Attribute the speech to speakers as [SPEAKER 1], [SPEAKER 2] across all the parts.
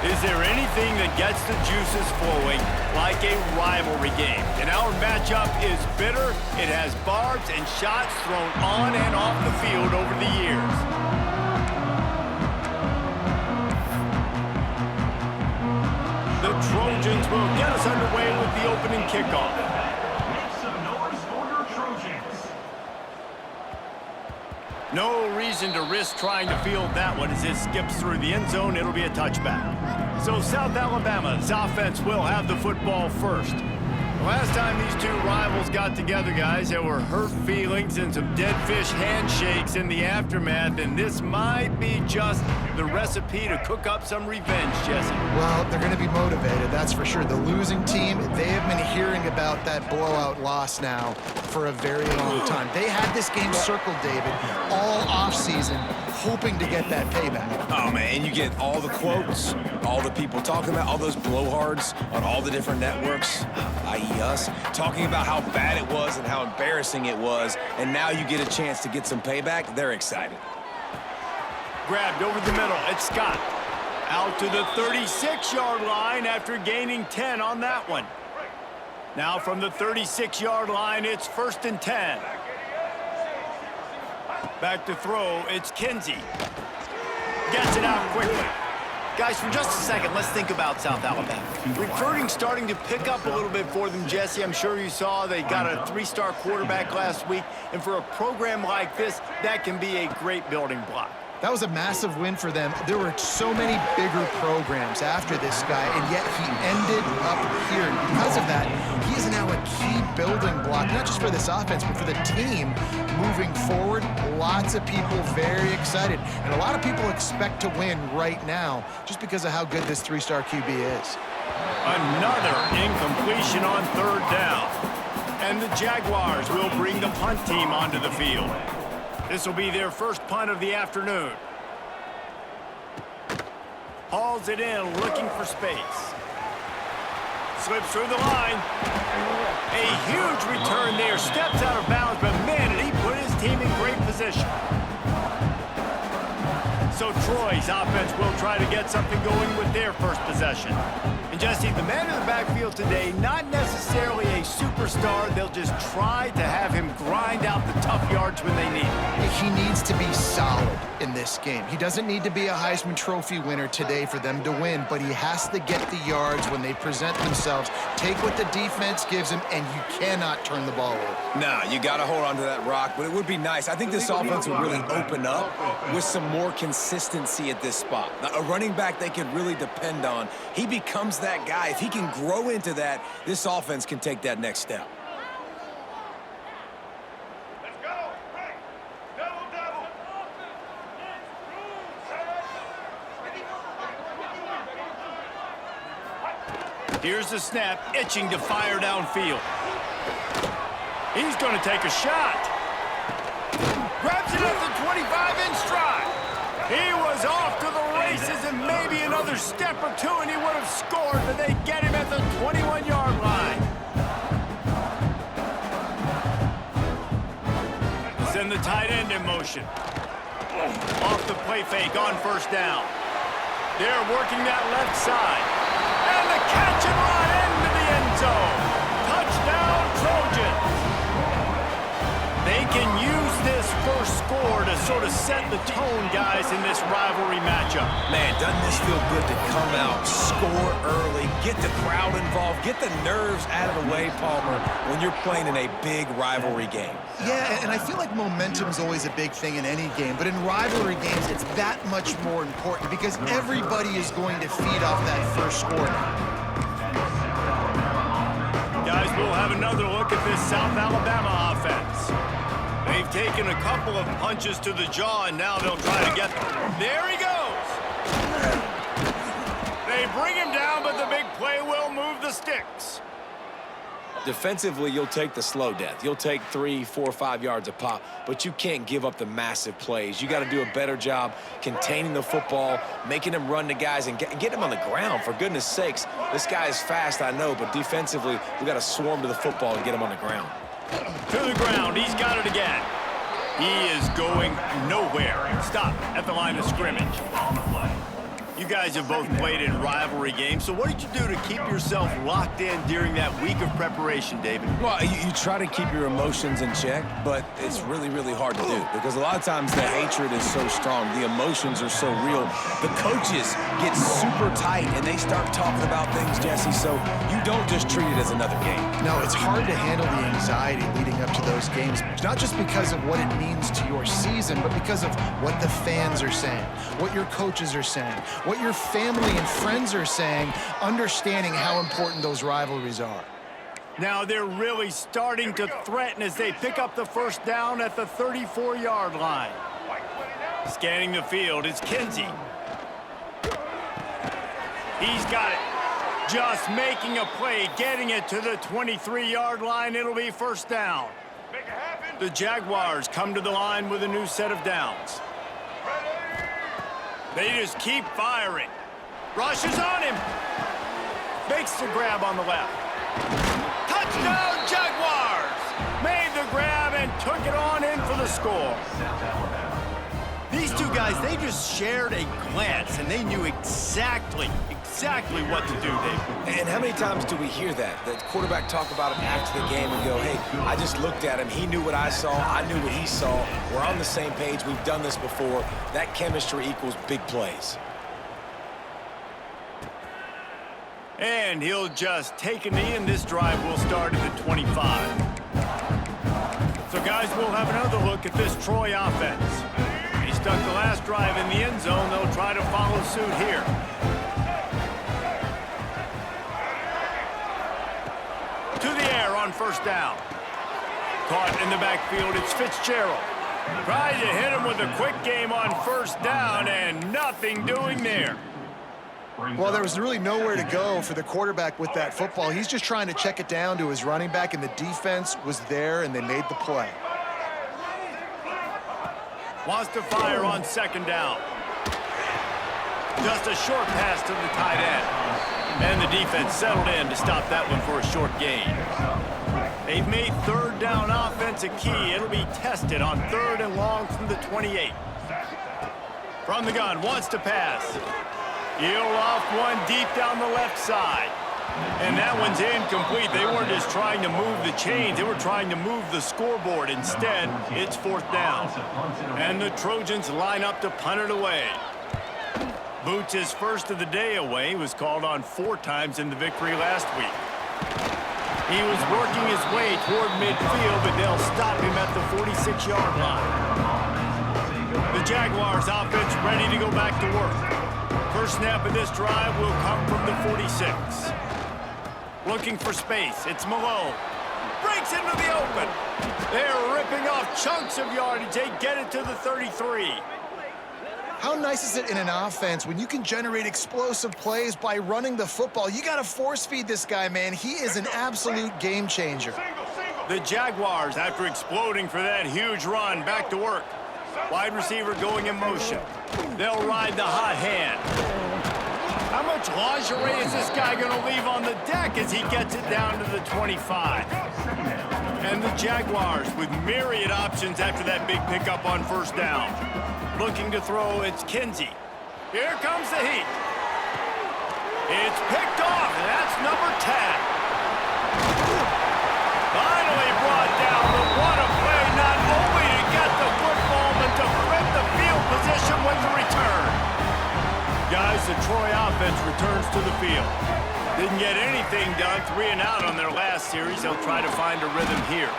[SPEAKER 1] Is there anything that gets the juices flowing like a rivalry game? And our matchup is bitter. It has barbs and shots thrown on and off the field over the years. The Trojans will get us underway with the opening kickoff. No reason to risk trying to field that one as it skips through the end zone. It'll be a touchback. So South Alabama's offense will have the football first. The last time these two rivals got together, guys, there were hurt feelings and some dead fish handshakes in the aftermath, and this might be just the recipe to cook up some revenge, Jesse.
[SPEAKER 2] Well, they're going to be motivated, that's for sure. The losing team, they have been hearing about that blowout loss now for a very long time. They had this game circled, David, all offseason, hoping to get that payback.
[SPEAKER 3] Oh, man, and you get all the quotes, all the people talking about, all those blowhards on all the different networks, i.e. us, talking about how bad it was and how embarrassing it was, and now you get a chance to get some payback. They're excited.
[SPEAKER 1] Grabbed over the middle, it's Scott. Out to the 36-yard line after gaining 10 on that one. Now from the 36-yard line, it's 1st and 10. Back to throw, it's Kinsey. Gets it out quickly.
[SPEAKER 4] Guys, for just a second, let's think about South Alabama.
[SPEAKER 1] Recruiting starting to pick up a little bit for them, Jesse. I'm sure you saw they got a 3-star quarterback last week. And for a program like this, that can be a great building block.
[SPEAKER 2] That was a massive win for them. There were so many bigger programs after this guy, and yet he ended up here. And because of that, he is now a key building block, not just for this offense, but for the team moving forward. Lots of people very excited. And a lot of people expect to win right now just because of how good this 3-star QB is.
[SPEAKER 1] Another incompletion on 3rd down. And the Jaguars will bring the punt team onto the field. This will be their first punt of the afternoon. Hauls it in, looking for space. Slips through the line. A huge return there. Steps out of bounds, but man, did he put his team in great position. So Troy's offense will try to get something going with their first possession. And Jesse, the man in the backfield today, not necessarily a superstar. They'll just try to have him grind out the tough yards when they need it.
[SPEAKER 2] He needs to be solid in this game. He doesn't need to be a Heisman Trophy winner today for them to win, but he has to get the yards when they present themselves. Take what the defense gives him, and you cannot turn the ball over.
[SPEAKER 3] Nah, you got to hold on to that rock, but it would be nice. I think this offense would really open up with some more consistency at this spot. Now, a running back they can really depend on. He becomes that guy. If he can grow into that, this offense can take that next step.
[SPEAKER 5] Let's go. Right. Double, double.
[SPEAKER 1] Here's the snap, itching to fire downfield. He's going to take a shot. Grabs it at the 25-inch stride. He was off to the races and maybe another step or two and he would have scored, but they get him at the 21-yard line. Send the tight end in motion. Off the play fake on 1st down. They're working that left side. And the catch and run into the end zone. Touchdown, Trojans. They can use this first score to sort of set the tone, guys, in this rivalry matchup.
[SPEAKER 3] Man, doesn't this feel good to come out, score early, get the crowd involved, get the nerves out of the way, Palmer, when you're playing in a big rivalry game?
[SPEAKER 2] Yeah, and I feel like momentum is always a big thing in any game, but in rivalry games, it's that much more important because everybody is going to feed off that first score.
[SPEAKER 1] Guys, we'll have another look at this South Alabama offense. They've taken a couple of punches to the jaw, and now they'll try to get them. There he goes. They bring him down, but the big play will move the sticks.
[SPEAKER 3] Defensively, you'll take the slow death. You'll take 3, 4, 5 yards a pop, but you can't give up the massive plays. You got to do a better job containing the football, making them run to guys, and get them on the ground. For goodness sakes, this guy is fast, I know, but defensively, we got to swarm to the football and get him on the ground.
[SPEAKER 1] To the ground, he's got it again. He is going nowhere. Stop at the line of scrimmage. You guys have both played in rivalry games, so what did you do to keep yourself locked in during that week of preparation, David?
[SPEAKER 3] Well, you try to keep your emotions in check, but it's really, really hard to do because a lot of times the hatred is so strong. The emotions are so real. The coaches get super tight, and they start talking about things, Jesse, so you don't just treat it as another game.
[SPEAKER 2] No, it's hard to handle the anxiety leading up to those games, not just because of what it means to your season, but because of what the fans are saying, what your coaches are saying, what your family and friends are saying, understanding how important those rivalries are.
[SPEAKER 1] Now they're really starting to threaten as they pick up the first down at the 34-yard line. Scanning the field, it's Kinsey. He's got it. Just making a play, getting it to the 23-yard line. It'll be first down.
[SPEAKER 5] Make it happen.
[SPEAKER 1] The Jaguars come to the line with a new set of downs. They just keep firing. Rushes on him. Makes the grab on the left. Touchdown, Jaguars! Made the grab and took it on in for the score. These two guys, they just shared a glance, and they knew exactly what to do, Dave.
[SPEAKER 3] And how many times do we hear that? The quarterback talk about him after the game and go, hey, I just looked at him. He knew what I saw. I knew what he saw. We're on the same page. We've done this before. That chemistry equals big plays.
[SPEAKER 1] And he'll just take a knee, and this drive will start at the 25. So, guys, we'll have another look at this Troy offense. He stuck the last drive in the end zone. They'll try to follow suit here. To the air on first down. Caught in the backfield, it's Fitzgerald. Tried to hit him with a quick game on first down, and nothing doing there.
[SPEAKER 2] Well, there was really nowhere to go for the quarterback with that football. He's just trying to check it down to his running back, and the defense was there, and they made the play.
[SPEAKER 1] Wants to fire on second down. Just a short pass to the tight end. And the defense settled in to stop that one for a short gain. They've made third down offense a key. It'll be tested on third and long from the 28. From the gun, wants to pass. He'll off one deep down the left side. And that one's incomplete. They weren't just trying to move the chains. They were trying to move the scoreboard. Instead, it's fourth down. And the Trojans line up to punt it away. Boots his first of the day away. He was called on 4 times in the victory last week. He was working his way toward midfield, but they'll stop him at the 46-yard line. The Jaguars offense ready to go back to work. First snap of this drive will come from the 46. Looking for space, it's Malone. Breaks into the open. They're ripping off chunks of yardage. They get it to the 33.
[SPEAKER 2] How nice is it in an offense when you can generate explosive plays by running the football? You got to force feed this guy, man. He is an absolute game changer.
[SPEAKER 1] The Jaguars, after exploding for that huge run, back to work. Wide receiver going in motion. They'll ride the hot hand. How much lingerie is this guy going to leave on the deck as he gets it down to the 25? And the Jaguars with myriad options after that big pickup on first down. Looking to throw, it's Kinsey. Here comes the heat. It's picked off, and that's number 10. Finally brought down, but what a play, not only to get the football, but to flip the field position with the return. Guys, the Troy offense returns to the field. Didn't get anything done, 3 and out on their last series. They'll try to find a rhythm here.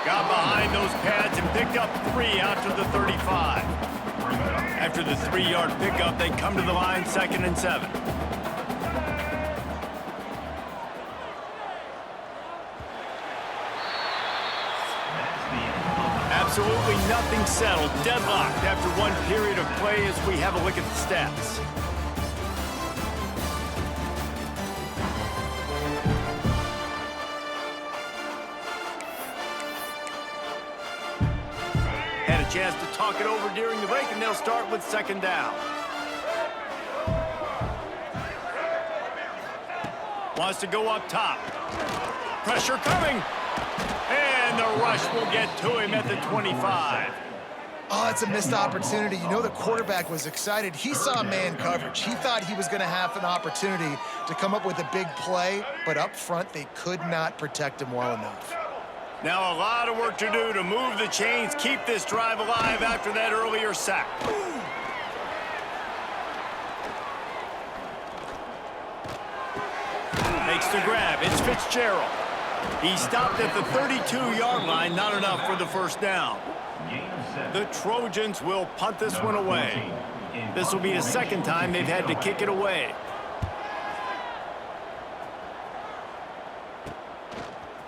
[SPEAKER 1] Got behind those pads and picked up 3 out to the 35. After the 3-yard pickup, they come to the line 2nd and 7. Absolutely nothing settled. Deadlocked after one period of play as we have a look at the stats. Had a chance to talk it over during the break, and they'll start with second down. Wants to go up top. Pressure coming. And the rush will get to him at the 25.
[SPEAKER 2] Oh, it's a missed opportunity. You know the quarterback was excited. He saw man coverage. He thought he was going to have an opportunity to come up with a big play, but up front, they could not protect him well enough.
[SPEAKER 1] Now a lot of work to do to move the chains, keep this drive alive after that earlier sack. Makes the grab. It's Fitzgerald. He stopped at the 32-yard line, not enough for the first down. The Trojans will punt this one away. This will be the second time they've had to kick it away.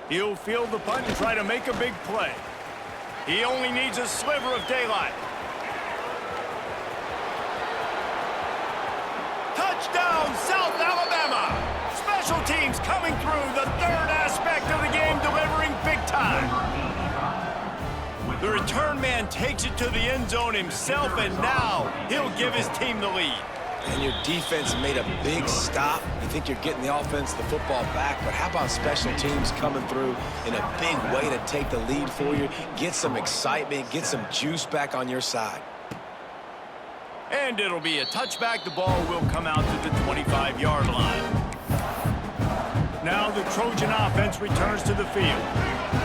[SPEAKER 1] He'll field the punt and try to make a big play. He only needs a sliver of daylight. Touchdown, South Alabama! Special teams coming through, the third aspect of the game, delivering big time. The return man takes it to the end zone himself, and now he'll give his team the lead.
[SPEAKER 3] And your defense made a big stop. You think you're getting the offense, the football back, but how about special teams coming through in a big way to take the lead for you, get some excitement, get some juice back on your side.
[SPEAKER 1] And it'll be a touchback. The ball will come out to the 25-yard line. Now the Trojan offense returns to the field.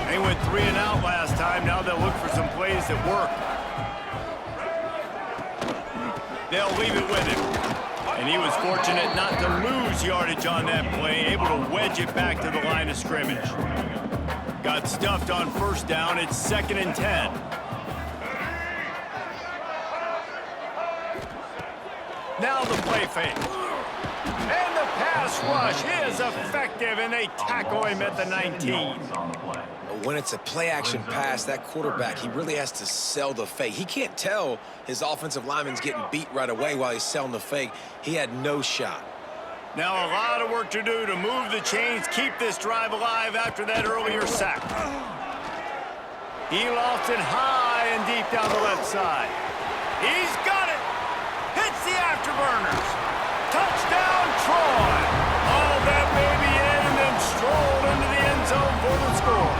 [SPEAKER 1] They went 3 and out last time. Now they'll look for some plays that work. They'll leave it with him. And he was fortunate not to lose yardage on that play, able to wedge it back to the line of scrimmage. Got stuffed on first down. It's 2nd and 10. Now the play fake. And the pass rush is effective, and they tackle him at the 19.
[SPEAKER 3] When it's a play-action pass, that quarterback, he really has to sell the fake. He can't tell his offensive lineman's getting beat right away while he's selling the fake. He had no shot.
[SPEAKER 1] Now a lot of work to do to move the chains, keep this drive alive after that earlier sack. He lofts it high and deep down the left side. He's got it! Hits the afterburners! Touchdown, Troy! All that baby in and then strolled into the end zone for the score.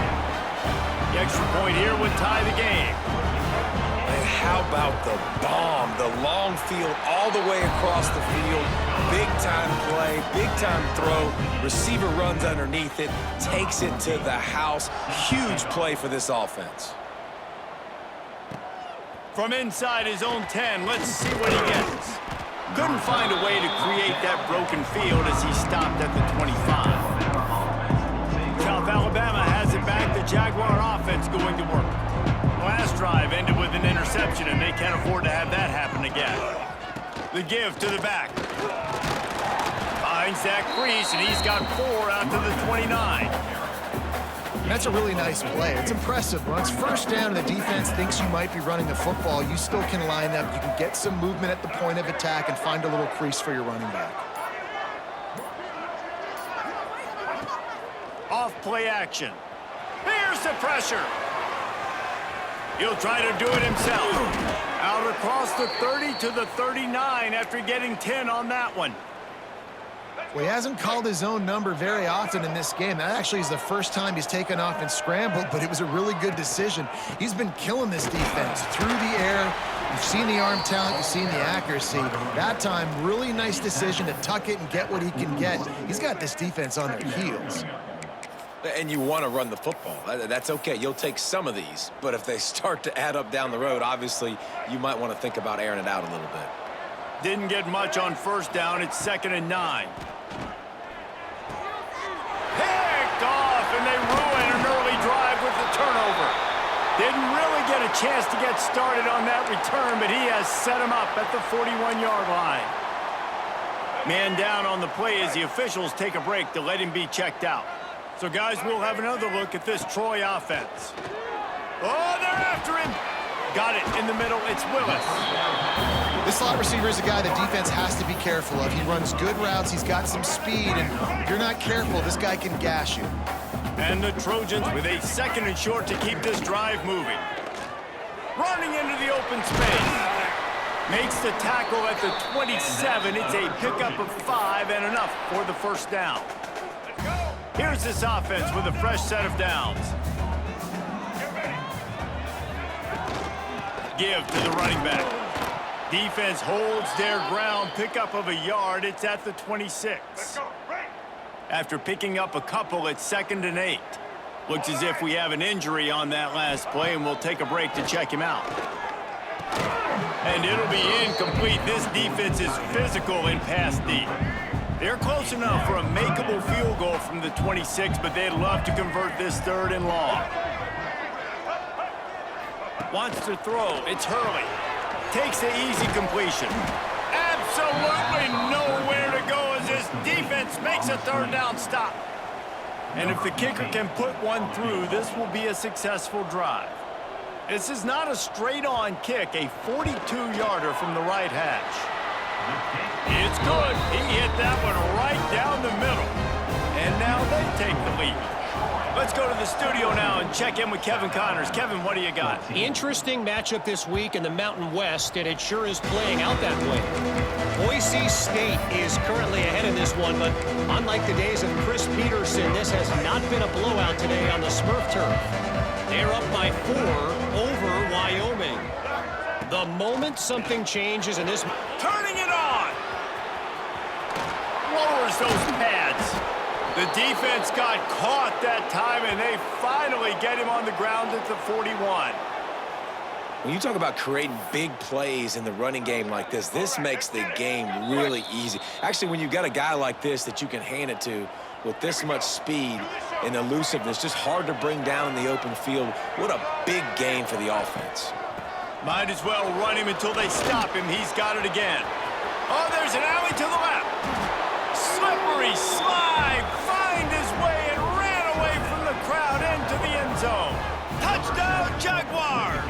[SPEAKER 1] The extra point here would tie the game.
[SPEAKER 3] And how about the bomb? The long field all the way across the field. Big-time play, big-time throw. Receiver runs underneath it, takes it to the house. Huge play for this offense.
[SPEAKER 1] From inside his own 10, let's see what he gets. Couldn't find a way to create that broken field as he stopped at the 25. South Alabama has it back. The Jaguar offense going to work. Last drive ended with an interception, and they can't afford to have that happen again. The give to the back. Finds that crease, and he's got 4 out to the 29.
[SPEAKER 2] That's a really nice play. It's impressive. Once first down and the defense thinks you might be running the football, you still can line up. You can get some movement at the point of attack and find a little crease for your running back.
[SPEAKER 1] Off play action. Here's the pressure. He'll try to do it himself. Out across the 30 to the 39 after getting 10 on that one.
[SPEAKER 2] Well, he hasn't called his own number very often in this game. That actually is the first time he's taken off and scrambled, but it was a really good decision. He's been killing this defense through the air. You've seen the arm talent, you've seen the accuracy. That time, really nice decision to tuck it and get what he can get. He's got this defense on their heels.
[SPEAKER 3] And you want to run the football. That's okay. You'll take some of these. But if they start to add up down the road, obviously, you might want to think about airing it out a little bit.
[SPEAKER 1] Didn't get much on first down. It's 2nd and 9. Picked off, and they ruin an early drive with the turnover. Didn't really get a chance to get started on that return, but he has set him up at the 41-yard line. Man down on the play as the officials take a break to let him be checked out. So, guys, we'll have another look at this Troy offense. Oh, they're after him. Got it in the middle. It's Willis.
[SPEAKER 2] This slot receiver is a guy the defense has to be careful of. He runs good routes. He's got some speed, and if you're not careful, this guy can gash you.
[SPEAKER 1] And the Trojans with a 2nd and short to keep this drive moving. Running into the open space. Makes the tackle at the 27. It's a pickup of 5 and enough for the first down. Here's this offense with a fresh set of downs. give to the running back. Defense holds their ground, pickup of a yard. It's at the 26.
[SPEAKER 5] Let's go. Right.
[SPEAKER 1] After picking up a couple, it's 2nd and 8. Looks as if we have an injury on that last play, and we'll take a break to check him out. And it'll be incomplete. This defense is physical in pass deep. They're close enough for a makeable field goal from the 26, but they'd love to convert this 3rd and long. Wants to throw. It's Hurley. Takes the easy completion. Absolutely nowhere to go as this defense makes a 3rd down stop. And if the kicker can put one through, this will be a successful drive. This is not a straight-on kick, a 42-yarder from the right hash. It's good. He hit that one right down the middle. And now they take the lead. Let's go to the studio now and check in with Kevin Connors. Kevin, what do you got?
[SPEAKER 6] Interesting matchup this week in the Mountain West, and it sure is playing out that way. Boise State is currently ahead in this one, but unlike the days of Chris Peterson, this has not been a blowout today on the Smurf turf. They're up by 4 over Wyoming. The moment something changes in this...
[SPEAKER 1] Turning it on! Lowers those pads. The defense got caught that time, and they finally get him on the ground at the 41.
[SPEAKER 3] When you talk about creating big plays in the running game like this makes the game really easy. Actually, when you've got a guy like this that you can hand it to with this much speed and elusiveness, just hard to bring down in the open field, what a big gain for the offense.
[SPEAKER 1] Might as well run him until they stop him. He's got it again. Oh, there's an alley to the left. Slippery slide, find his way and ran away from the crowd into the end zone. Touchdown, Jaguars!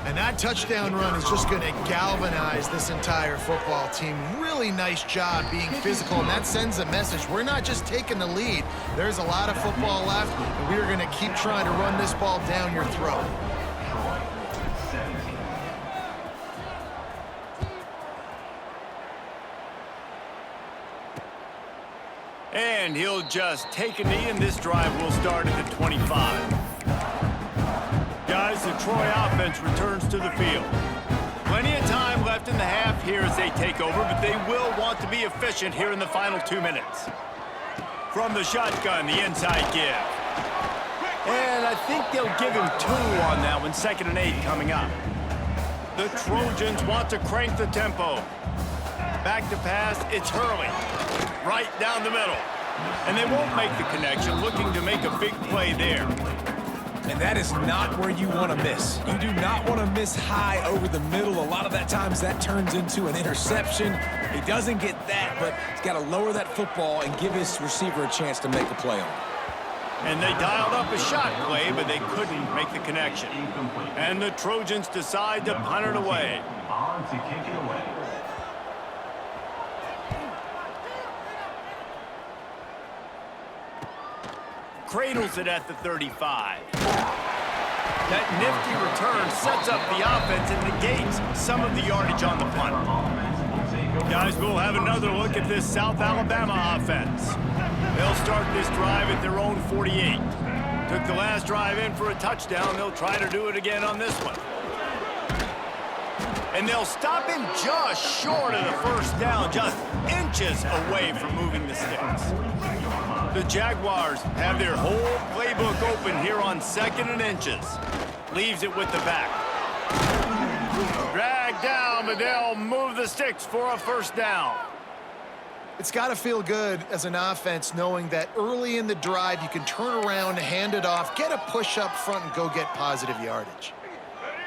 [SPEAKER 2] And that touchdown run is just going to galvanize this entire football team. Really nice job being physical, and that sends a message. We're not just taking the lead. There's a lot of football left, and we're going to keep trying to run this ball down your throat.
[SPEAKER 1] And he'll just take a knee, and this drive will start at the 25. Guys, the Troy offense returns to the field. Plenty of time left in the half here as they take over, but they will want to be efficient here in the final 2 minutes. From the shotgun, the inside give. And I think they'll give him 2 on that one, 2nd and 8 coming up. The Trojans want to crank the tempo. Back to pass, it's Hurley. Right down the middle. And they won't make the connection, looking to make a big play there.
[SPEAKER 3] And that is not where you want to miss. You do not want to miss high over the middle. A lot of that times that turns into an interception. He doesn't get that, but he's got to lower that football and give his receiver a chance to make a play on it.
[SPEAKER 1] And they dialed up a shot play, but they couldn't make the connection. And the Trojans decide to punt it away.
[SPEAKER 7] On to kick it away.
[SPEAKER 1] Cradles it at the 35. That nifty return sets up the offense and negates some of the yardage on the punt. Guys, we'll have another look at this South Alabama offense. They'll start this drive at their own 48. Took the last drive in for a touchdown. They'll try to do it again on this one. And they'll stop him just short of the 1st down, just inches away from moving the sticks. The Jaguars have their whole playbook open here on 2nd and inches. Leaves it with the back. Drag down, but they'll move the sticks for a 1st down.
[SPEAKER 2] It's got to feel good as an offense knowing that early in the drive you can turn around, hand it off, get a push up front, and go get positive yardage.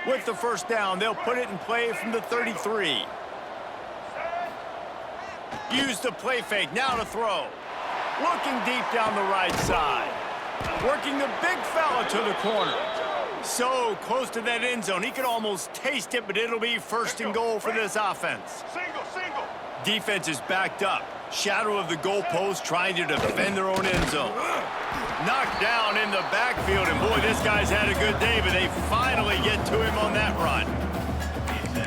[SPEAKER 1] With the 1st down, they'll put it in play from the 33. Use the play fake, now to throw. Looking deep down the right side. Working the big fella to the corner. So close to that end zone, he could almost taste it, but it'll be 1st and goal for this offense.
[SPEAKER 5] Single.
[SPEAKER 1] Defense is backed up. Shadow of the goalpost trying to defend their own end zone. Knocked down in the backfield, and boy, this guy's had a good day, but they finally get to him on that run.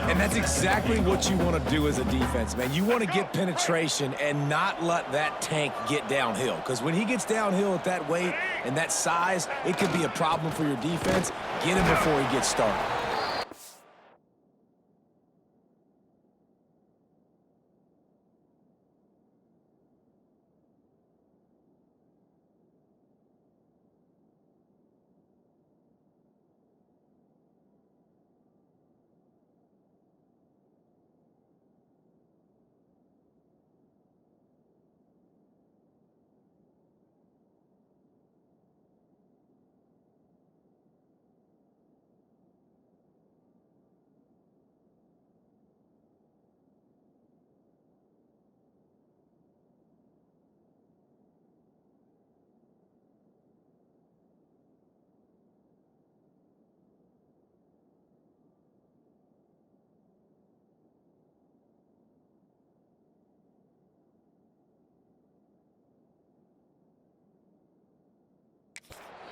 [SPEAKER 3] And that's exactly what you want to do as a defense, man. You want to get penetration and not let that tank get downhill. Because when he gets downhill at that weight and that size, it could be a problem for your defense. Get him before he gets started.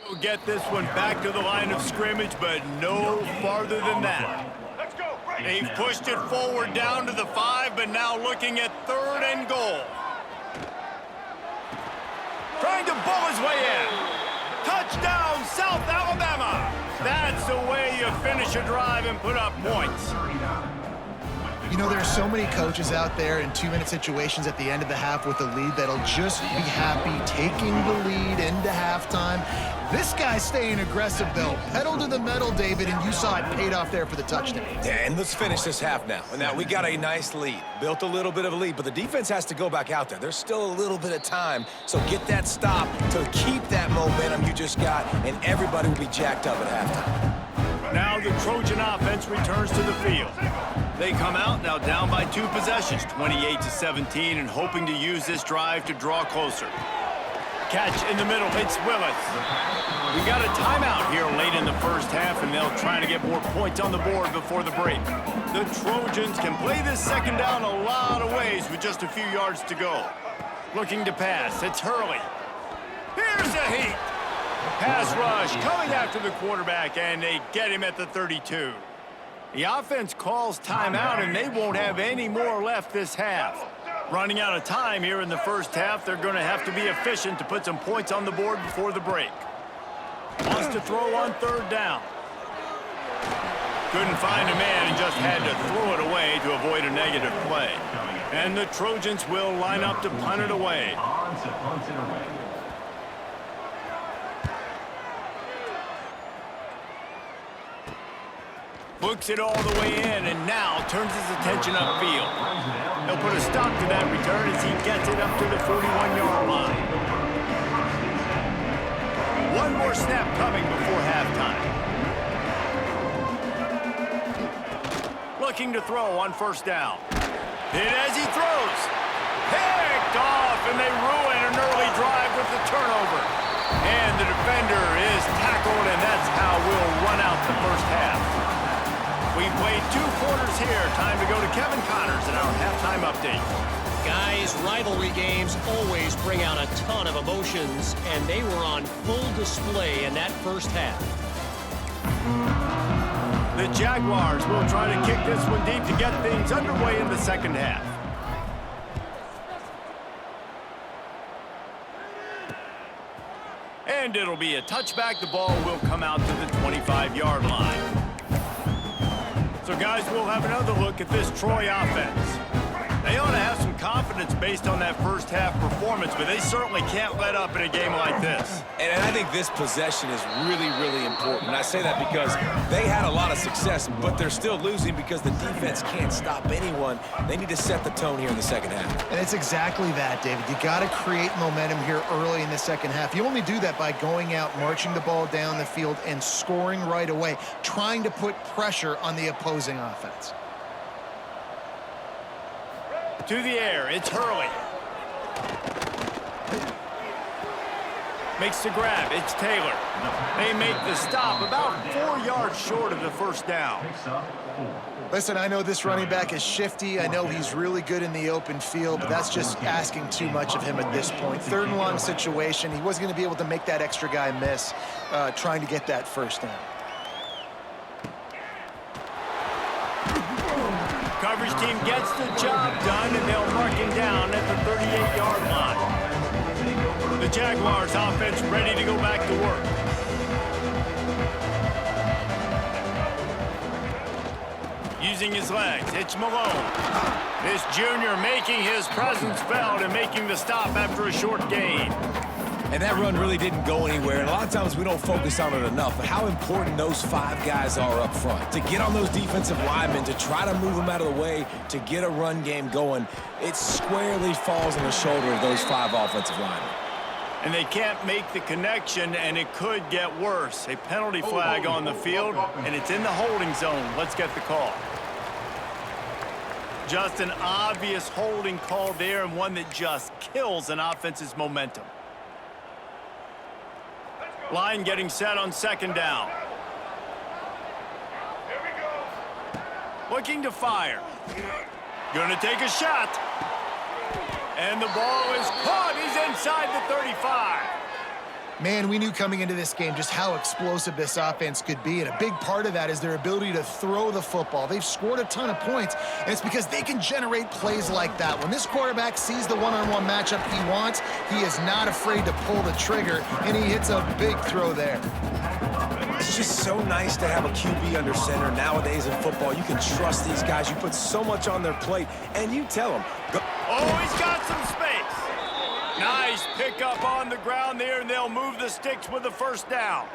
[SPEAKER 1] We'll get this one back to the line of scrimmage, but no farther than that.
[SPEAKER 5] Let's go. Break.
[SPEAKER 1] They've pushed it forward down to the 5, but now looking at 3rd and goal. Trying to bull his way in. Touchdown, South Alabama. That's the way you finish a drive and put up points.
[SPEAKER 2] You know, there's so many coaches out there in 2-minute situations at the end of the half with the lead that'll just be happy taking the lead into halftime. This guy's staying aggressive, though. Pedal to the metal, David, and you saw it paid off there for the touchdown.
[SPEAKER 3] Yeah, and let's finish this half now. Now, we got a nice lead. Built a little bit of a lead, but the defense has to go back out there. There's still a little bit of time, so get that stop to keep that momentum you just got, and everybody will be jacked up at halftime.
[SPEAKER 1] Now the Trojan offense returns to the field. They come out now down by 2 possessions, 28-17, and hoping to use this drive to draw closer. Catch in the middle, it's Willis. We got a timeout here late in the first half, and they'll try to get more points on the board before the break. The Trojans can play this second down a lot of ways with just a few yards to go. Looking to pass, it's Hurley. Here's a heat. Pass rush coming after the quarterback, and they get him at the 32. The offense calls timeout, and they won't have any more left this half. Running out of time here in the first half, they're going to have to be efficient to put some points on the board before the break. Wants to throw on 3rd down. Couldn't find a man and just had to throw it away to avoid a negative play. And the Trojans will line up to punt it away.
[SPEAKER 7] On to punt it away.
[SPEAKER 1] Books it all the way in, and now turns his attention upfield. He'll put a stop to that return as he gets it up to the 41-yard line. One more snap coming before halftime. Looking to throw on 1st down. Hit as he throws. Picked off, and they ruin an early drive with the turnover. And the defender is tackled, and that's how we'll run out the first half. We've played 2 quarters here. Time to go to Kevin Connors in our halftime update.
[SPEAKER 6] Guys, rivalry games always bring out a ton of emotions, and they were on full display in that first half.
[SPEAKER 1] The Jaguars will try to kick this one deep to get things underway in the second half. And it'll be a touchback. The ball will come out to the 25-yard line. So, guys, we'll have another look at this Troy offense. They ought to have some confidence based on that first half performance, but they certainly can't let up in a game like this.
[SPEAKER 3] And I think this possession is really, really important. And I say that because they had a lot of success, but they're still losing because the defense can't stop anyone. They need to set the tone here in the second half.
[SPEAKER 2] And it's exactly that, David. You got to create momentum here early in the second half. You only do that by going out, marching the ball down the field, and scoring right away, trying to put pressure on the opposing offense.
[SPEAKER 1] To the air, it's Hurley. Makes the grab, it's Taylor. They make the stop about 4 yards short of the first down.
[SPEAKER 2] Listen, I know this running back is shifty. I know he's really good in the open field, but that's just asking too much of him at this point. 3rd and long situation. He wasn't going to be able to make that extra guy miss trying to get that first down.
[SPEAKER 1] Heifers team gets the job done, and they'll mark him down at the 38-yard line. The Jaguars offense ready to go back to work. Using his legs, it's Malone. This junior making his presence felt and making the stop after a short gain.
[SPEAKER 3] And that run really didn't go anywhere, and a lot of times we don't focus on it enough, but how important those 5 guys are up front. To get on those defensive linemen, to try to move them out of the way, to get a run game going, it squarely falls on the shoulder of those 5 offensive linemen.
[SPEAKER 1] And they can't make the connection, and it could get worse. A penalty flag on the field, and it's in the holding zone. Let's get the call. Just an obvious holding call there, and one that just kills an offense's momentum. Line getting set on second down.
[SPEAKER 5] Here we go.
[SPEAKER 1] Looking to fire. Gonna take a shot. And the ball is caught. He's inside the 35.
[SPEAKER 2] Man, we knew coming into this game just how explosive this offense could be, and a big part of that is their ability to throw the football. They've scored a ton of points, and it's because they can generate plays like that. When this quarterback sees the one-on-one matchup he wants, he is not afraid to pull the trigger, and he hits a big throw there.
[SPEAKER 3] It's just so nice to have a QB under center. Nowadays in football, you can trust these guys. You put so much on their plate, and you tell them, go.
[SPEAKER 1] Oh, he's got some space. Nice pickup on the ground there, and they'll move the sticks with the first down.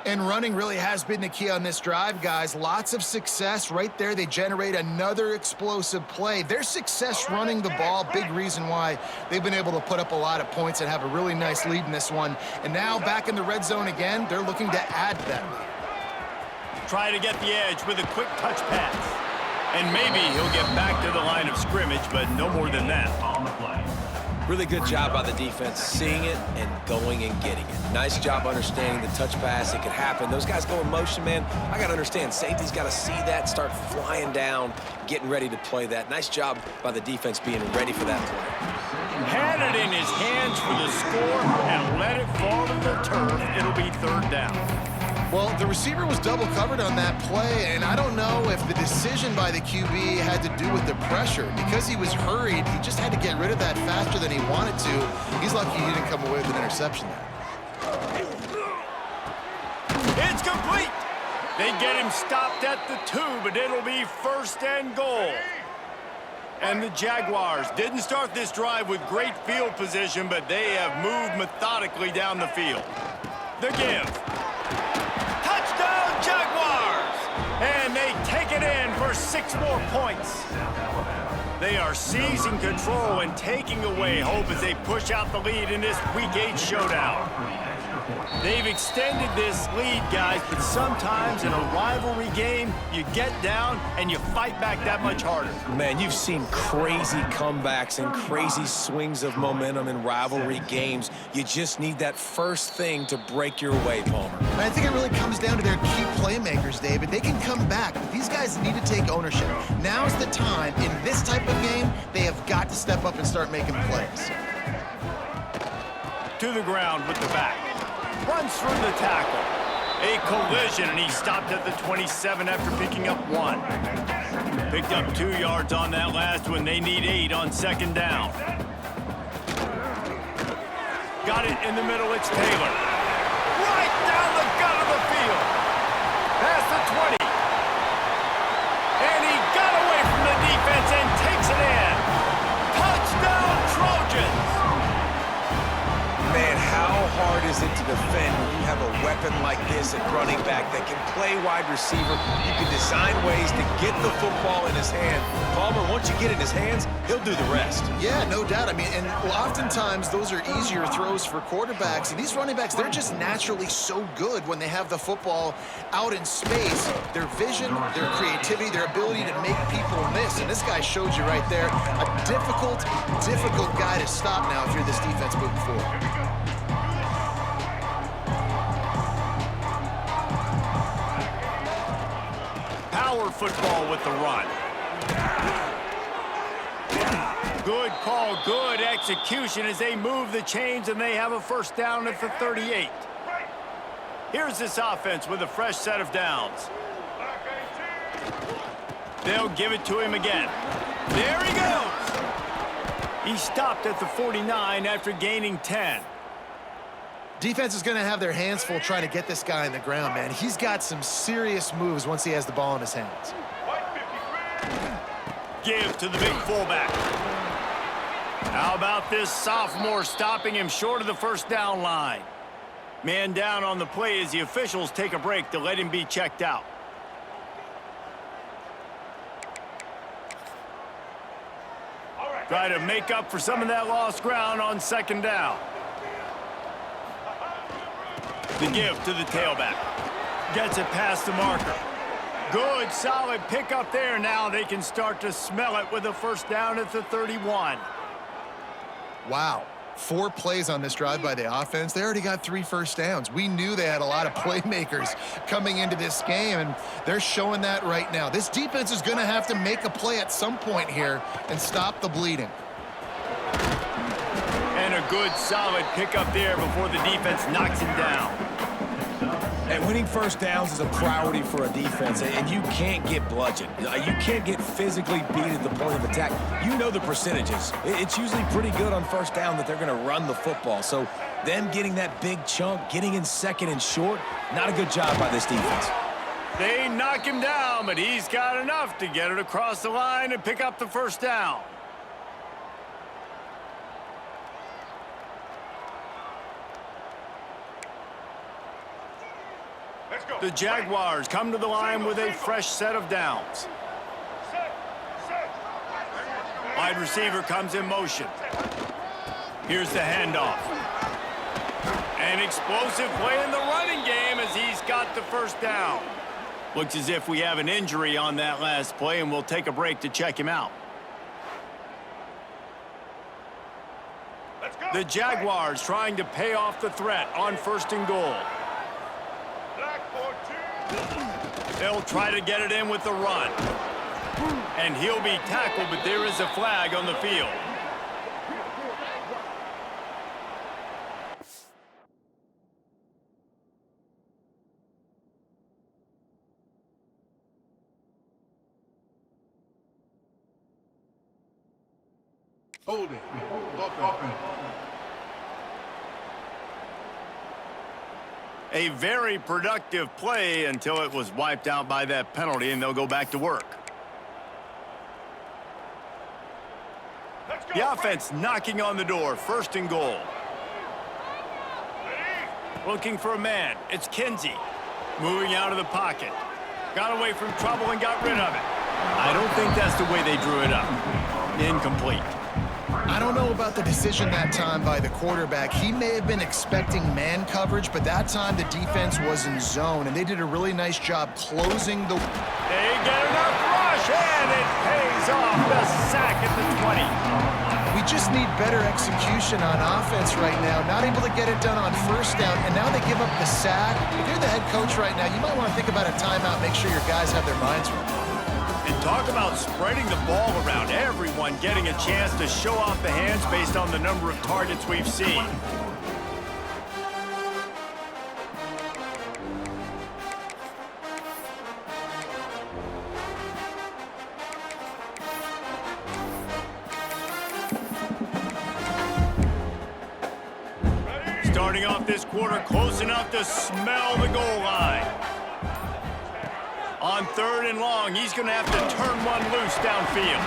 [SPEAKER 2] And running really has been the key on this drive, guys. Lots of success right there. They generate another explosive play. Their success running the ball, big reason why they've been able to put up a lot of points and have a really nice lead in this one. And now back in the red zone again, they're looking to add them.
[SPEAKER 1] Try to get the edge with a quick touch pass. And maybe he'll get back to the line of scrimmage, but no more than that.
[SPEAKER 7] On the play.
[SPEAKER 3] Really good job by the defense, seeing it and going and getting it. Nice job understanding the touch pass. It could happen. Those guys go in motion, man. I got to understand, safety's got to see that, start flying down, getting ready to play that. Nice job by the defense being ready for that play.
[SPEAKER 1] Had it in his hands for the score and let it fall to the turf. It'll be third down.
[SPEAKER 2] Well, the receiver was double covered on that play, and I don't know if the decision by the QB had to do with the pressure. Because he was hurried, he just had to get rid of that faster than he wanted to. He's lucky he didn't come away with an interception there.
[SPEAKER 1] It's complete. They get him stopped at the 2, but it'll be first and goal. And the Jaguars didn't start this drive with great field position, but they have moved methodically down the field. The give. Touchdown, Jaguars! And they take it in for 6 more points. They are seizing control and taking away hope as they push out the lead in this Week 8 showdown. They've extended this lead, guys, but sometimes in a rivalry game, you get down and you fight back that much harder.
[SPEAKER 3] Man, you've seen crazy comebacks and crazy swings of momentum in rivalry games. You just need that first thing to break your way, Palmer.
[SPEAKER 2] And I think it really comes down to their key playmakers, David. They can come back, but these guys need to take ownership. Now's the time. In this type of game, they have got to step up and start making plays.
[SPEAKER 1] To the ground with the back. Runs through the tackle. A collision, and he stopped at the 27 after picking up 1. Picked up 2 yards on that last one. They need 8 on second down. Got it in the middle. It's Taylor. Right down the gut of the field. Past the 20. And he got away from the defense and takes it in. Touchdown, Trojans.
[SPEAKER 3] Man, how hard is it to defend when you have a weapon like this at running back that can play wide receiver? You can design ways to get the football in his hand. Palmer, once you get it in his hands, he'll do the rest.
[SPEAKER 2] Yeah, no doubt. I mean, and oftentimes those are easier throws for quarterbacks. And these running backs, they're just naturally so good when they have the football out in space. Their vision, their creativity, their ability to make people miss. And this guy showed you right there, a difficult guy to stop now if you're this defense moving forward.
[SPEAKER 1] Power football with the run. Good call, good execution as they move the chains and they have a first down at the 38. Here's this offense with a fresh set of downs. They'll give it to him again. There he goes. He stopped at the 49 after gaining 10.
[SPEAKER 2] Defense is going to have their hands full trying to get this guy on the ground, man. He's got some serious moves once he has the ball in his hands.
[SPEAKER 1] Give to the big fullback. How about this sophomore stopping him short of the first down line? Man down on the play as the officials take a break to let him be checked out. Try to make up for some of that lost ground on second down. The give to the tailback. Gets it past the marker. Good, solid pickup there. Now they can start to smell it with a first down at the 31.
[SPEAKER 2] Wow. 4 plays on this drive by the offense. They already got 3 first downs. We knew they had a lot of playmakers coming into this game, and they're showing that right now. This defense is going to have to make a play at some point here and stop the bleeding.
[SPEAKER 1] And a good, solid pickup there before the defense knocks him down.
[SPEAKER 3] And winning first downs is a priority for a defense, and you can't get bludgeoned. You can't get physically beat at the point of attack. You know the percentages. It's usually pretty good on first down that they're going to run the football. So them getting that big chunk, getting in second and short, not a good job by this defense.
[SPEAKER 1] They knock him down, but he's got enough to get it across the line and pick up the first down. The Jaguars come to the line with a fresh set of downs. Wide receiver comes in motion. Here's the handoff. An explosive play in the running game as he's got the first down. Looks as if we have an injury on that last play, and we'll take a break to check him out. The Jaguars trying to pay off the threat on first and goal. They'll try to get it in with the run. And he'll be tackled, but there is a flag on the field.
[SPEAKER 5] Hold it. Open.
[SPEAKER 1] A very productive play until it was wiped out by that penalty, and they'll go back to work. The offense knocking on the door, first and goal. Looking for a man. It's Kinsey. Moving out of the pocket. Got away from trouble and got rid of it. I don't think that's the way they drew it up. Incomplete.
[SPEAKER 2] I don't know about the decision that time by the quarterback. He may have been expecting man coverage, but that time the defense was in zone, and they did a really nice job closing the...
[SPEAKER 1] They get enough rush, and it pays off. The sack at the 20.
[SPEAKER 2] We just need better execution on offense right now. Not able to get it done on first down, and now they give up the sack. If you're the head coach right now, you might want to think about a timeout, make sure your guys have their minds right.
[SPEAKER 1] And talk about spreading the ball around, everyone getting a chance to show off the hands based on the number of targets we've seen. Starting off this quarter close enough to smell the goal line. On third and long, he's going to have to turn one loose downfield.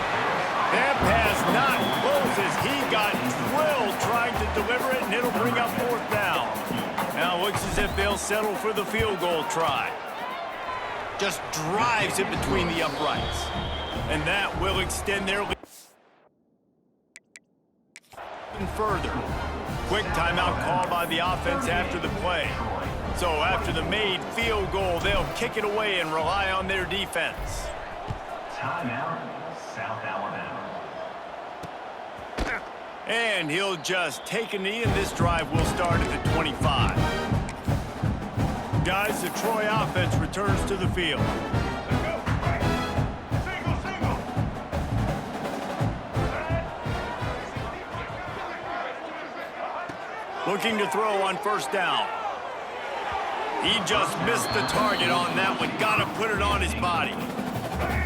[SPEAKER 1] That pass not close as he got drilled trying to deliver it, and it'll bring up fourth down. Now it looks as if they'll settle for the field goal try. Just drives it between the uprights. And that will extend their lead further. Quick timeout call by the offense after the play. So after the made field goal, they'll kick it away and rely on their defense.
[SPEAKER 7] Timeout, South Alabama.
[SPEAKER 1] And he'll just take a knee, and this drive will start at the 25. Guys, the Troy offense returns to the field. Looking to throw on first down. He just missed the target on that one. Got to put it on his body.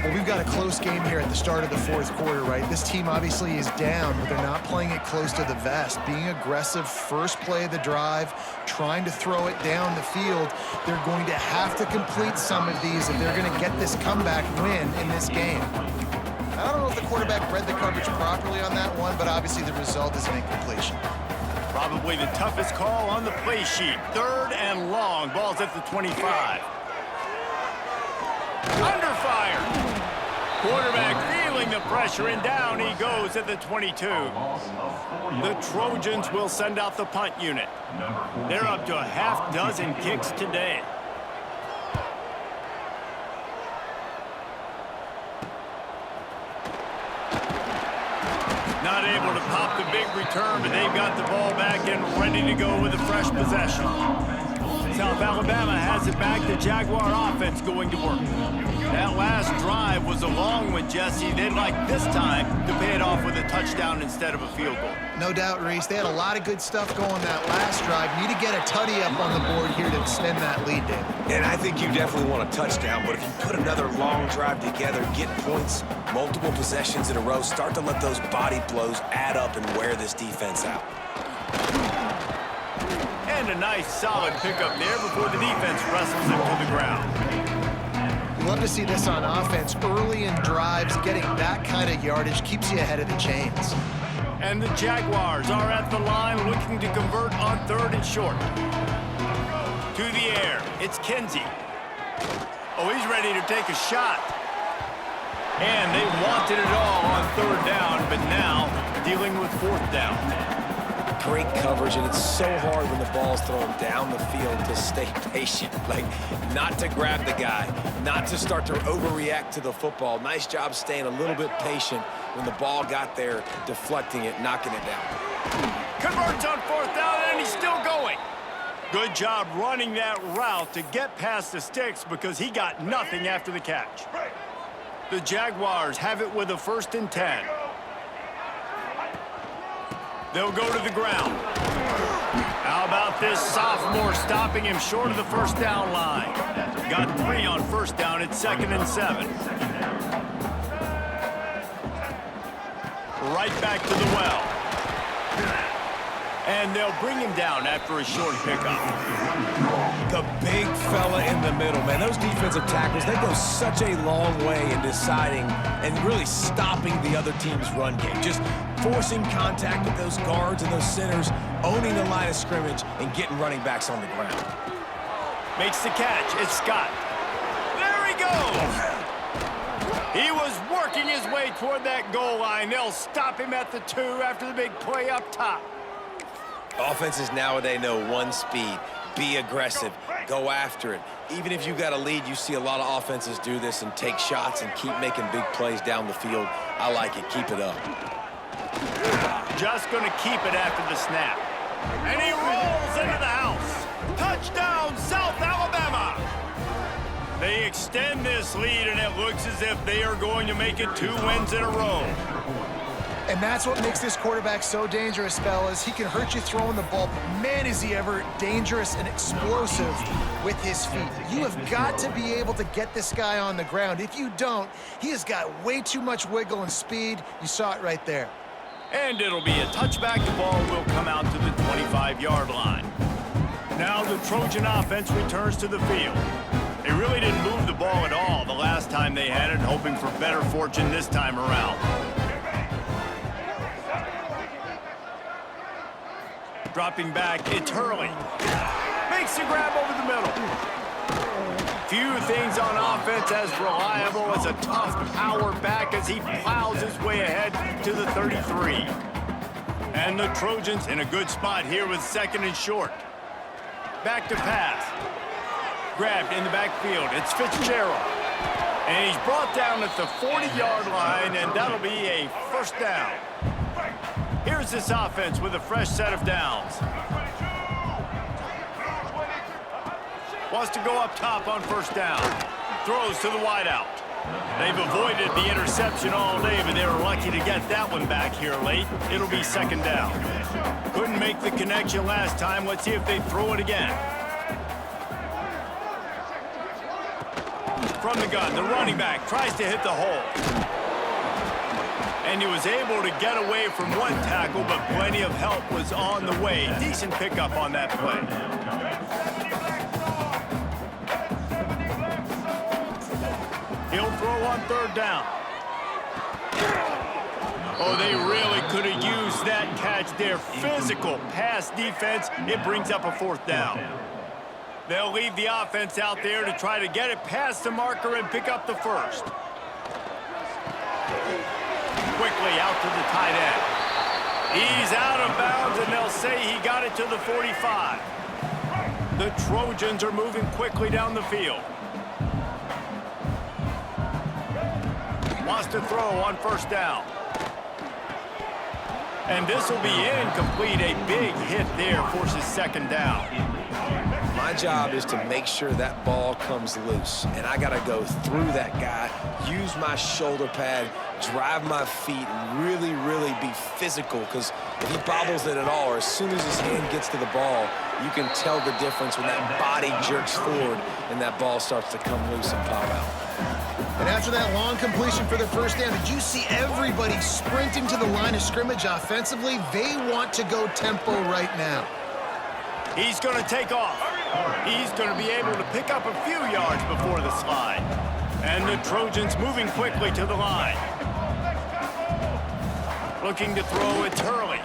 [SPEAKER 2] Well, we've got a close game here at the start of the fourth quarter, right? This team obviously is down, but they're not playing it close to the vest. Being aggressive, first play of the drive, trying to throw it down the field. They're going to have to complete some of these if they're going to get this comeback win in this game. I don't know if the quarterback read the coverage properly on that one, but obviously the result is an incompletion.
[SPEAKER 1] Probably the toughest call on the play sheet. 3rd and long. Ball's at the 25. Under fire. Quarterback feeling the pressure, and down he goes at the 22. The Trojans will send out the punt unit. They're up to a half dozen kicks today. Not able to pop the big return, but they've got the ball back and ready to go with a fresh possession. South Alabama has it back. The Jaguar offense going to work. That last drive was a long one, Jesse. They'd like this time to pay it off with a touchdown instead of a field goal.
[SPEAKER 2] No doubt, Reese. They had a lot of good stuff going that last drive. Need to get a tutty up on the board here to extend that lead, David.
[SPEAKER 3] And I think you definitely want a touchdown, but if you put another long drive together, get points, multiple possessions in a row, start to let those body blows add up and wear this defense out.
[SPEAKER 1] And a nice solid pickup there before the defense wrestles him to the ground.
[SPEAKER 2] Love to see this on offense. Early in drives, getting that kind of yardage keeps you ahead of the chains.
[SPEAKER 1] And the Jaguars are at the line looking to convert on 3rd and short. To the air, it's Kinsey. Oh, he's ready to take a shot. And they wanted it all on 3rd down, but now dealing with 4th down.
[SPEAKER 3] Great coverage, and it's so hard when the ball's thrown down the field to stay patient, like not to grab the guy, not to start to overreact to the football. Nice job staying a little bit patient when the ball got there, deflecting it, knocking it down.
[SPEAKER 1] Converts on 4th down, and he's still going. Good job running that route to get past the sticks because he got nothing after the catch. The Jaguars have it with a 1st and 10. They'll go to the ground. How about this sophomore stopping him short of the 1st down line? Got 3 on 1st down. It's 2nd and 7. Right back to the well. And they'll bring him down after a short pickup.
[SPEAKER 3] The big fella in the middle, man. Those defensive tackles, they go such a long way in deciding and really stopping the other team's run game. Just forcing contact with those guards and those centers, owning the line of scrimmage, and getting running backs on the ground.
[SPEAKER 1] Makes the catch. It's Scott. There he goes. He was working his way toward that goal line. They'll stop him at the 2 after the big play up top.
[SPEAKER 3] Offenses nowadays know one speed. Be aggressive. Go after it. Even if you got a lead, you see a lot of offenses do this and take shots and keep making big plays down the field. I like it. Keep it up.
[SPEAKER 1] Just going to keep it after the snap. And he rolls into the house. Touchdown, South Alabama. They extend this lead, and it looks as if they are going to make it 2 wins in a row.
[SPEAKER 2] And that's what makes this quarterback so dangerous, fellas. He can hurt you throwing the ball, but man, is he ever dangerous and explosive with his feet. You have got to be able to get this guy on the ground. If you don't, he has got way too much wiggle and speed. You saw it right there.
[SPEAKER 1] And it'll be a touchback. The ball will come out to the 25-yard line. Now the Trojan offense returns to the field. They really didn't move the ball at all the last time they had it, hoping for better fortune this time around. Dropping back, it's Hurley. Makes the grab over the middle. Few things on offense as reliable as a tough power back as he plows his way ahead to the 33. And the Trojans in a good spot here with 2nd and short. Back to pass. Grabbed in the backfield. It's Fitzgerald. And he's brought down at the 40-yard line, and that'll be a 1st down. Here's this offense with a fresh set of downs. Wants to go up top on 1st down. Throws to the wideout. They've avoided the interception all day, but they were lucky to get that one back here late. It'll be 2nd down. Couldn't make the connection last time. Let's see if they throw it again. from the gun. The running back tries to hit the hole. And he was able to get away from one tackle, but plenty of help was on the way. Decent pickup on that play. He'll throw on third down. Oh, they really could have used that catch there. Physical pass defense. It brings up a fourth down. They'll leave the offense out there to try to get it past the marker and pick up the first. Quickly out to the tight end. He's out of bounds, and they'll say he got it to the 45. The Trojans are moving quickly down the field. Wants to throw on first down. And this will be incomplete. A big hit there forces second down.
[SPEAKER 3] My job is to make sure that ball comes loose, and I got to go through that guy, use my shoulder pad, drive my feet, and really, really be physical, because if he bobbles it at all, or as soon as his hand gets to the ball, you can tell the difference when that body jerks forward and that ball starts to come loose and pop out.
[SPEAKER 2] And after that long completion for the first down, did you see everybody sprinting to the line of scrimmage offensively? They want to go tempo right now.
[SPEAKER 1] He's going to take off. He's going to be able to pick up a few yards before the slide. And the Trojans moving quickly to the line. Looking to throw, it's Hurley.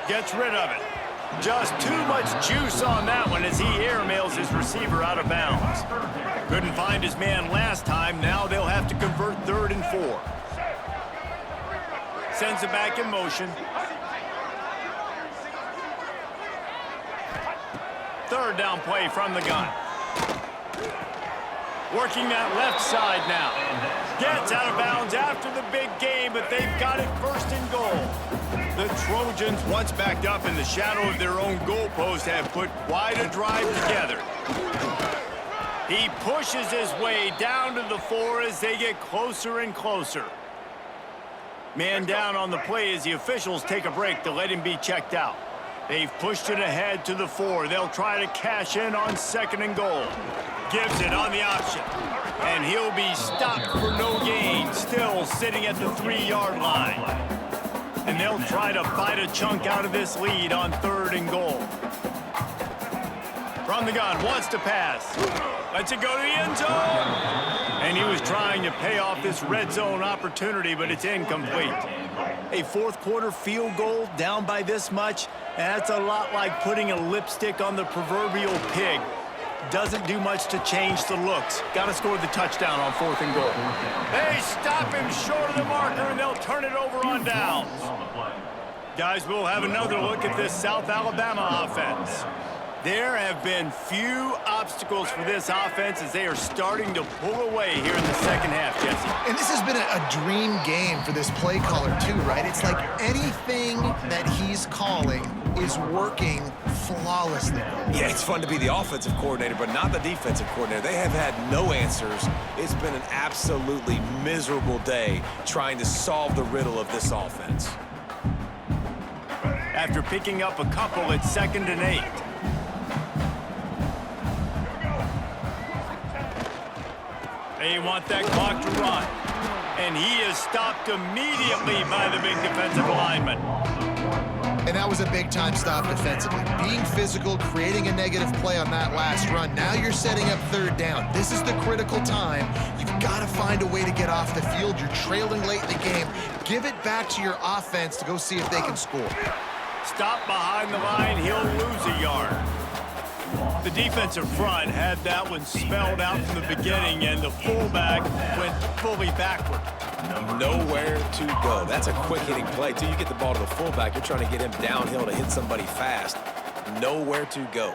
[SPEAKER 1] Gets rid of it. Just too much juice on that one as he airmails his receiver out of bounds. Couldn't find his man last time. Now they'll have to convert 3rd and 4. Sends it back in motion. 3rd down play from the gun. Working that left side now. Gets out of bounds after the big game, but they've got it 1st and goal. The Trojans, once backed up in the shadow of their own goalpost, have put quite a drive together. He pushes his way down to the 4 as they get closer and closer. Man down on the play as the officials take a break to let him be checked out. They've pushed it ahead to the 4. They'll try to cash in on 2nd and goal. Gives it on the option. And he'll be stopped for no gain, still sitting at the 3-yard line. And they'll try to bite a chunk out of this lead on 3rd and goal. From the gun, wants to pass. Lets it go to the end zone. And he was trying to pay off this red zone opportunity, but it's incomplete. A 4th quarter field goal down by this much, that's a lot like putting a lipstick on the proverbial pig. Doesn't do much to change the looks. Got to score the touchdown on 4th and goal. They stop him short of the marker, and they'll turn it over on downs. Guys, we'll have another look at this South Alabama offense. There have been few obstacles for this offense as they are starting to pull away here in the second half, Jesse.
[SPEAKER 2] And this has been a dream game for this play caller too, right? It's like anything that he's calling is working flawlessly.
[SPEAKER 3] Yeah, it's fun to be the offensive coordinator, but not the defensive coordinator. They have had no answers. It's been an absolutely miserable day trying to solve the riddle of this offense.
[SPEAKER 1] After picking up a couple, it's 2nd and 8. They want that clock to run. And he is stopped immediately by the big defensive lineman.
[SPEAKER 2] And that was a big-time stop defensively. Being physical, creating a negative play on that last run. Now you're setting up 3rd down. This is the critical time. You've got to find a way to get off the field. You're trailing late in the game. Give it back to your offense to go see if they can score.
[SPEAKER 1] Stop behind the line. He'll lose a yard. The defensive front had that one spelled out from the beginning, and the fullback went fully backward.
[SPEAKER 3] Nowhere to go. That's a quick-hitting play. Till you get the ball to the fullback, you're trying to get him downhill to hit somebody fast. Nowhere to go.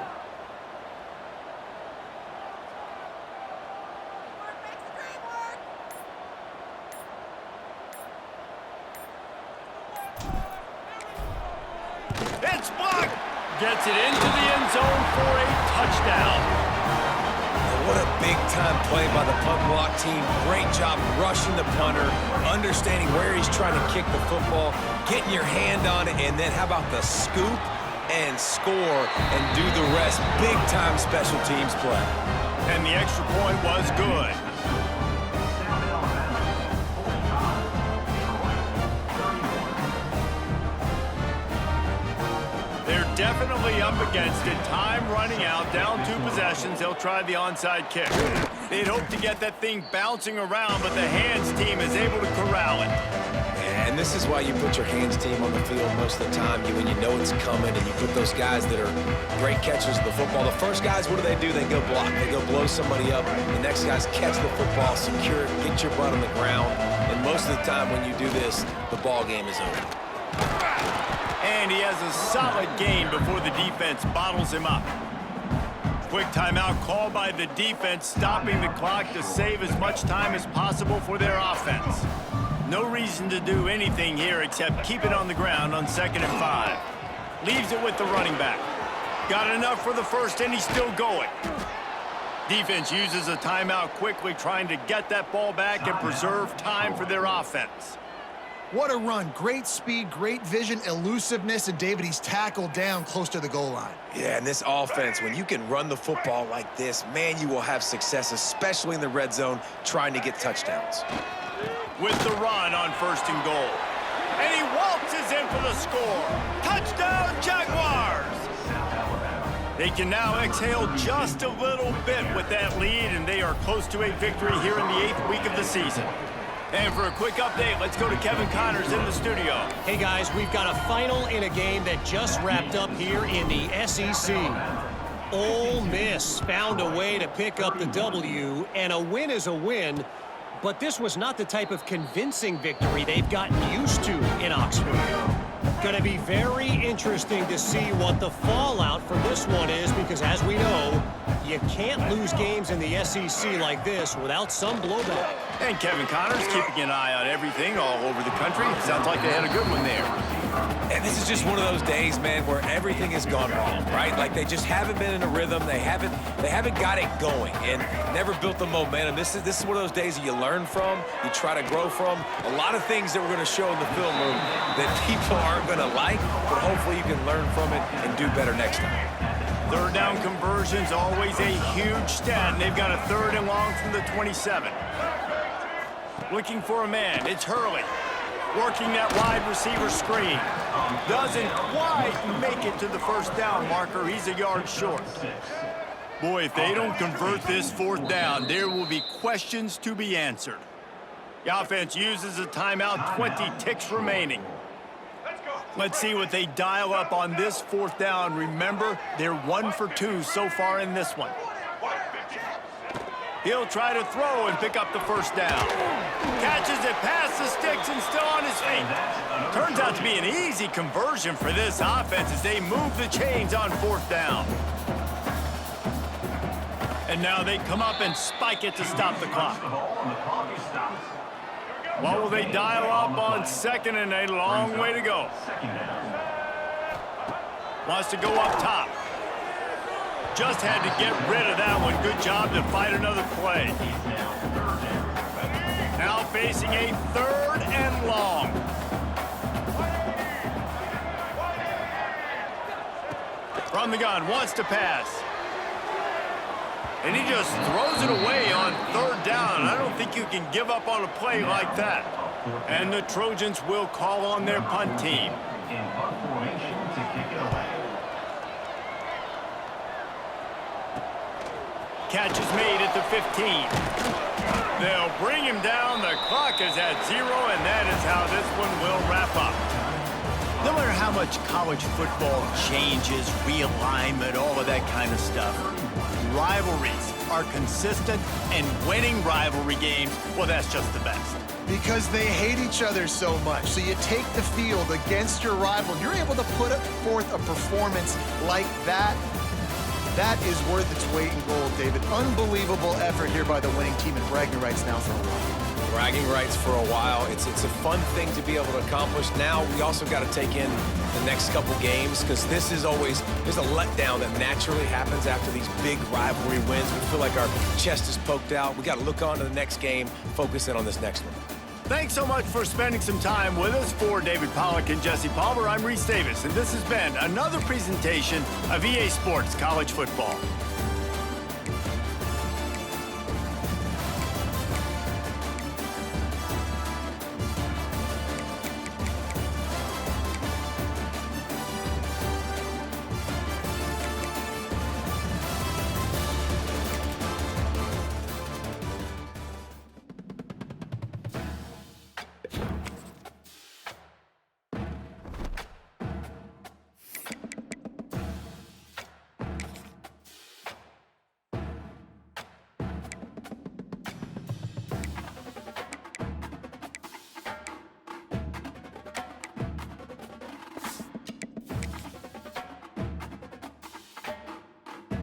[SPEAKER 1] It's blocked. Gets it into the end zone for a touchdown.
[SPEAKER 3] What a big-time play by the punt block team. Great job rushing the punter, understanding where he's trying to kick the football, getting your hand on it, and then how about the scoop and score and do the rest. Big-time special teams play.
[SPEAKER 1] And the extra point was good. They're definitely up against it. Time running out, down 2 possessions. They'll try the onside kick. They'd hope to get that thing bouncing around, but the hands team is able to corral it.
[SPEAKER 3] And this is why you put your hands team on the field most of the time when you know it's coming, and you put those guys that are great catchers of the football. The first guys, what do? They go block. They go blow somebody up. The next guys catch the football, secure it, get your butt on the ground. And most of the time when you do this, the ball game is over.
[SPEAKER 1] And he has a solid gain before the defense bottles him up. Quick timeout called by the defense, stopping the clock to save as much time as possible for their offense. No reason to do anything here except keep it on the ground on 2nd and 5. Leaves it with the running back. Got enough for the first, and he's still going. Defense uses a timeout quickly, trying to get that ball back and preserve time for their offense.
[SPEAKER 2] What a run. Great speed, great vision, elusiveness, and David, he's tackled down close to the goal line.
[SPEAKER 3] Yeah, and this offense, when you can run the football like this, man, you will have success, especially in the red zone, trying to get touchdowns.
[SPEAKER 1] With the run on 1st and goal. And he waltzes in for the score. Touchdown, Jaguars! They can now exhale just a little bit with that lead, and they are close to a victory here in the 8th week of the season. And for a quick update, let's go to Kevin Connors in the studio.
[SPEAKER 6] Hey, guys, we've got a final in a game that just wrapped up here in the SEC. Ole Miss found a way to pick up the W, and a win is a win, but this was not the type of convincing victory they've gotten used to in Oxford. Going to be very interesting to see what the fallout from this one is, because as we know, you can't lose games in the SEC like this without some blowback.
[SPEAKER 1] And Kevin Connors keeping an eye on everything all over the country. Sounds like they had a good one there.
[SPEAKER 3] And this is just one of those days, man, where everything has gone wrong, right? Like they just haven't been in a rhythm. They haven't got it going and never built the momentum. This is one of those days that you learn from, you try to grow from. A lot of things that we're going to show in the film room that people aren't going to like, but hopefully you can learn from it and do better next time.
[SPEAKER 1] 3rd down conversion's always a huge stat, and they've got a 3rd and long from the 27. Looking for a man, it's Hurley. Working that wide receiver screen. Doesn't quite make it to the 1st down marker. He's a yard short. Boy, if they don't convert this 4th down, there will be questions to be answered. The offense uses a timeout, 20 ticks remaining. Let's see what they dial up on this 4th down. Remember, they're 1 for 2 so far in this one. He'll try to throw and pick up the 1st down. Catches it past the sticks and still on his feet. Turns out to be an easy conversion for this offense as they move the chains on 4th down. And now they come up and spike it to stop the clock. What will they dial up on 2nd and a long way to go? Wants to go up top. Just had to get rid of that one. Good job to fight another play. Now facing a 3rd and long. From the gun, wants to pass. And he just throws it away on 3rd down. I don't think you can give up on a play like that. And the Trojans will call on their punt team.
[SPEAKER 7] In punt formation to kick it away.
[SPEAKER 1] Catch is made at the 15. They'll bring him down. The clock is at 0, and that is how this one will wrap up. No matter how much college football changes, realignment, all of that kind of stuff, rivalries are consistent, and winning rivalry games, well, that's just the best.
[SPEAKER 2] Because they hate each other so much. So you take the field against your rival. You're able to put forth a performance like that. That is worth its weight in gold, David. Unbelievable effort here by the winning team, and bragging rights now for a while.
[SPEAKER 3] Bragging rights for a while. It's a fun thing to be able to accomplish. Now we also got to take in the next couple games, because this is always, there's a letdown that naturally happens after these big rivalry wins. We feel like our chest is poked out. We got to look on to the next game, focus in on this next one.
[SPEAKER 1] Thanks so much for spending some time with us. For David Pollack and Jesse Palmer, I'm Reese Davis, and this has been another presentation of EA Sports College Football.